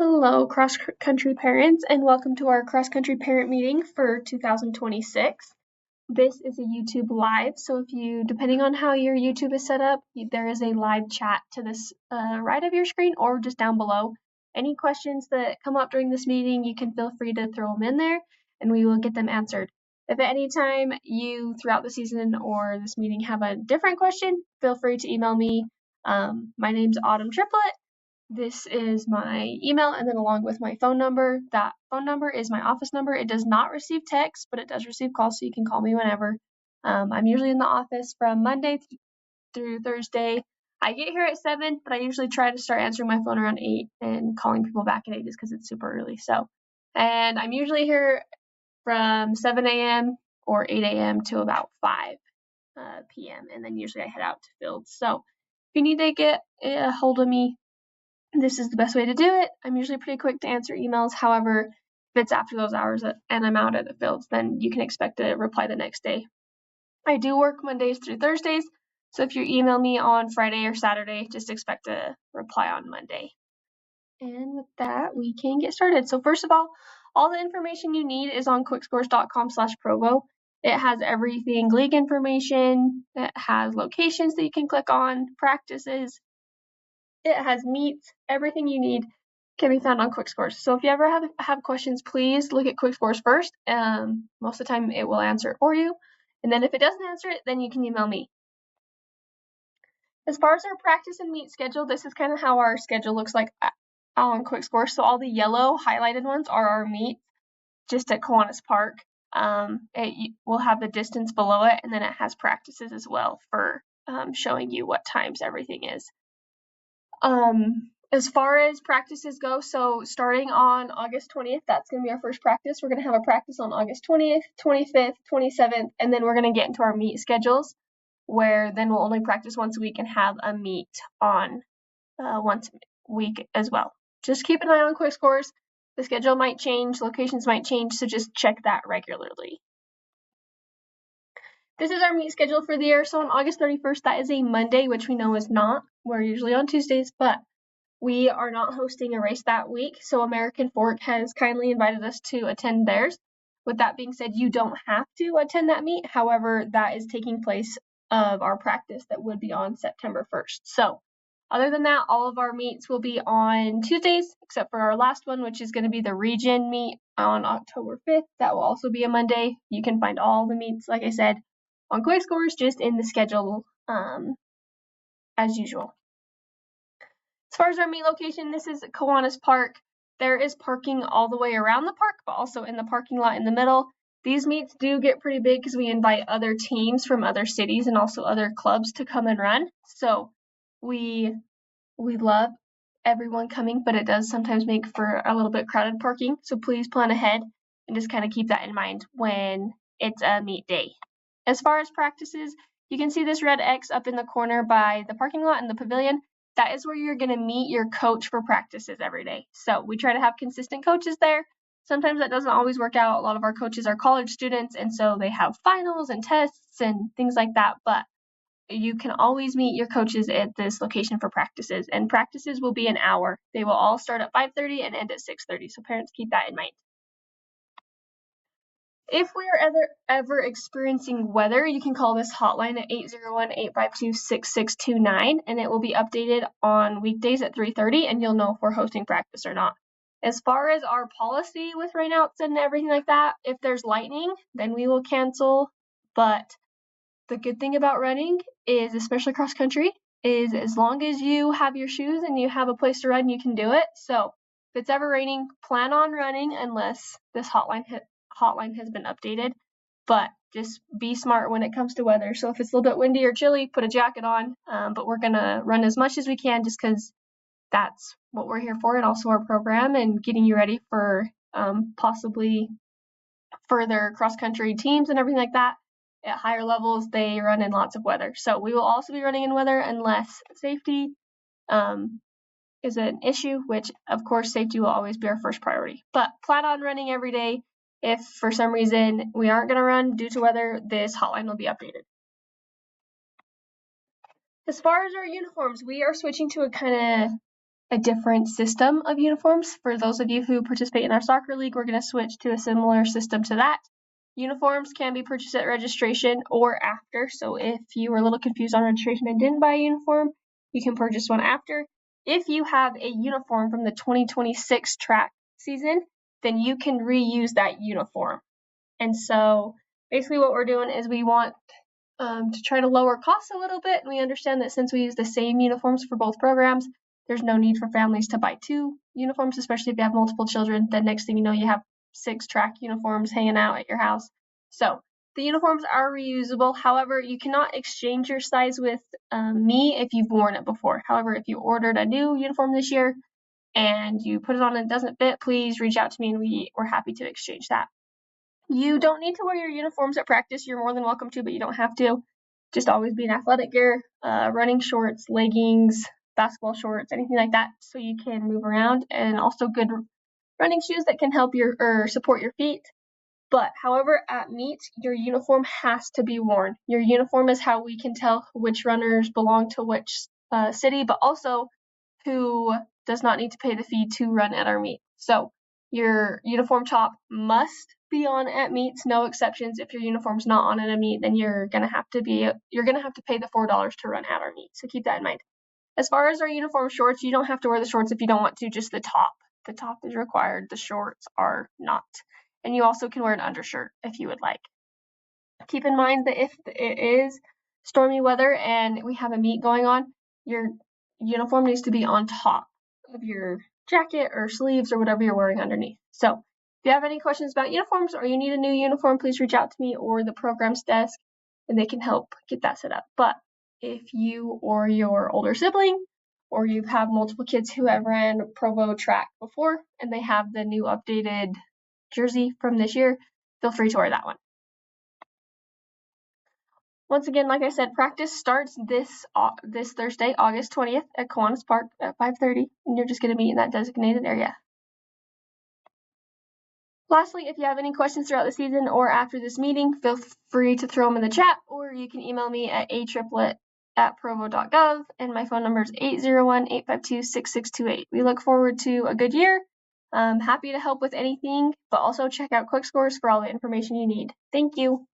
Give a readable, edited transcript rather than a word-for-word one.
Hello, cross-country parents, and welcome to our cross-country parent meeting for 2026. This is a YouTube live, so depending on how your YouTube is set up, there is a live chat to this right of your screen or just down below. Any questions that come up during this meeting, you can feel free to throw them in there, and we will get them answered. If at any time you, throughout the season or this meeting, have a different question, feel free to email me. My name's Autumn Triplet. This is my email, and then along with my phone number. That phone number is my office number. It does not receive text, but it does receive calls, so you can call me whenever. I'm usually in the office from Monday through Thursday. I get here at 7, but I usually try to start answering my phone around 8 and calling people back at 8 just because it's super early. And I'm usually here from 7 a.m. or 8 a.m. to about 5 p.m. And then usually I head out to fields. So if you need to get a hold of me, this is the best way to do it. I'm usually pretty quick to answer emails. However, if it's after those hours and I'm out at the fields, then you can expect a reply the next day. I do work Mondays through Thursdays, so if you email me on Friday or Saturday, just expect a reply on Monday. And with that, we can get started. So first of all the information you need is on quickscores.com/provo. It has everything, league information. It has locations that you can click on, practices. It has meets. Everything you need can be found on QuickScores. So if you ever have questions, please look at QuickScores first. Most of the time it will answer it for you. And then if it doesn't answer it, then you can email me. As far as our practice and meet schedule, this is kind of how our schedule looks like on QuickScores. So all the yellow highlighted ones are our meets just at Kiwanis Park. It will have the distance below it, and then it has practices as well for showing you what times everything is. As far as practices go, so starting on August 20th, that's going to be our first practice. We're going to have a practice on August 20th, 25th, 27th, and then we're going to get into our meet schedules, where then we'll only practice once a week and have a meet on once a week as well. Just keep an eye on QuickScores. The schedule might change, locations might change, so just check that regularly. This is our meet schedule for the year. So on August 31st, that is a Monday, which we know is not. We're usually on Tuesdays, but we are not hosting a race that week, so American Fork has kindly invited us to attend theirs. With that being said, you don't have to attend that meet. However, that is taking place of our practice that would be on September 1st. So other than that, all of our meets will be on Tuesdays, except for our last one, which is going to be the region meet on October 5th. That will also be a Monday. You can find all the meets, like I said, on QuickScores, just in the schedule as usual. As far as our meet location, this is Kiwanis Park. There is parking all the way around the park, but also in the parking lot in the middle. These meets do get pretty big because we invite other teams from other cities and also other clubs to come and run. So we love everyone coming, but it does sometimes make for a little bit crowded parking. So please plan ahead and just kind of keep that in mind when it's a meet day. As far as practices, you can see this red X up in the corner by the parking lot and the pavilion. That is where you're going to meet your coach for practices every day. So we try to have consistent coaches there. Sometimes that doesn't always work out. A lot of our coaches are college students, and so they have finals and tests and things like that. But you can always meet your coaches at this location for practices, and practices will be an hour. They will all start at 5:30 and end at 6:30, so parents keep that in mind. If we are ever experiencing weather, you can call this hotline at 801-852-6629, and it will be updated on weekdays at 3:30, and you'll know if we're hosting practice or not. As far as our policy with rainouts and everything like that, if there's lightning, then we will cancel. But the good thing about running is, especially cross country, is as long as you have your shoes and you have a place to run, you can do it. So if it's ever raining, plan on running unless this hotline has been updated, but just be smart when it comes to weather. So if it's a little bit windy or chilly, put a jacket on, but we're going to run as much as we can just because that's what we're here for, and also our program and getting you ready for possibly further cross-country teams and everything like that. At higher levels, they run in lots of weather. So we will also be running in weather unless safety is an issue, which of course safety will always be our first priority. But plan on running every day. If for some reason we aren't going to run due to weather, this hotline will be updated. As far as our uniforms, we are switching to a kind of a different system of uniforms. For those of you who participate in our soccer league, we're going to switch to a similar system to that. Uniforms can be purchased at registration or after. So if you were a little confused on registration and didn't buy a uniform, you can purchase one after. If you have a uniform from the 2026 track season, then you can reuse that uniform. And so basically what we're doing is we want to try to lower costs a little bit. And we understand that since we use the same uniforms for both programs, there's no need for families to buy 2 uniforms, especially if you have multiple children. Then next thing you know, you have 6 track uniforms hanging out at your house. So the uniforms are reusable. However, you cannot exchange your size with me if you've worn it before. However, if you ordered a new uniform this year and you put it on and it doesn't fit, please reach out to me and we're happy to exchange that. You don't need to wear your uniforms at practice. You're more than welcome to, but you don't have to. Just always be in athletic gear, running shorts, leggings, basketball shorts, anything like that, so you can move around, and also good running shoes that can help support your feet. But however, at meet, your uniform has to be worn. Your uniform is how we can tell which runners belong to which city, but also who does not need to pay the fee to run at our meet. So your uniform top must be on at meets, no exceptions. If your uniform's not on at a meet, then you're gonna have to pay the $4 to run at our meet. So keep that in mind. As far as our uniform shorts, you don't have to wear the shorts if you don't want to, just the top. The top is required, the shorts are not. And you also can wear an undershirt if you would like. Keep in mind that if it is stormy weather and we have a meet going on, your uniform needs to be on top of your jacket or sleeves or whatever you're wearing underneath. So if you have any questions about uniforms or you need a new uniform, please reach out to me or the programs desk and they can help get that set up. But if you or your older sibling or you have multiple kids who have ran Provo track before and they have the new updated jersey from this year, feel free to wear that one. Once again, like I said, practice starts this Thursday, August 20th at Kiwanis Park at 5:30, and you're just going to meet in that designated area. Lastly, if you have any questions throughout the season or after this meeting, feel free to throw them in the chat, or you can email me at atriplet@provo.gov, and my phone number is 801-852-6628. We look forward to a good year. I'm happy to help with anything, but also check out Quick Scores for all the information you need. Thank you.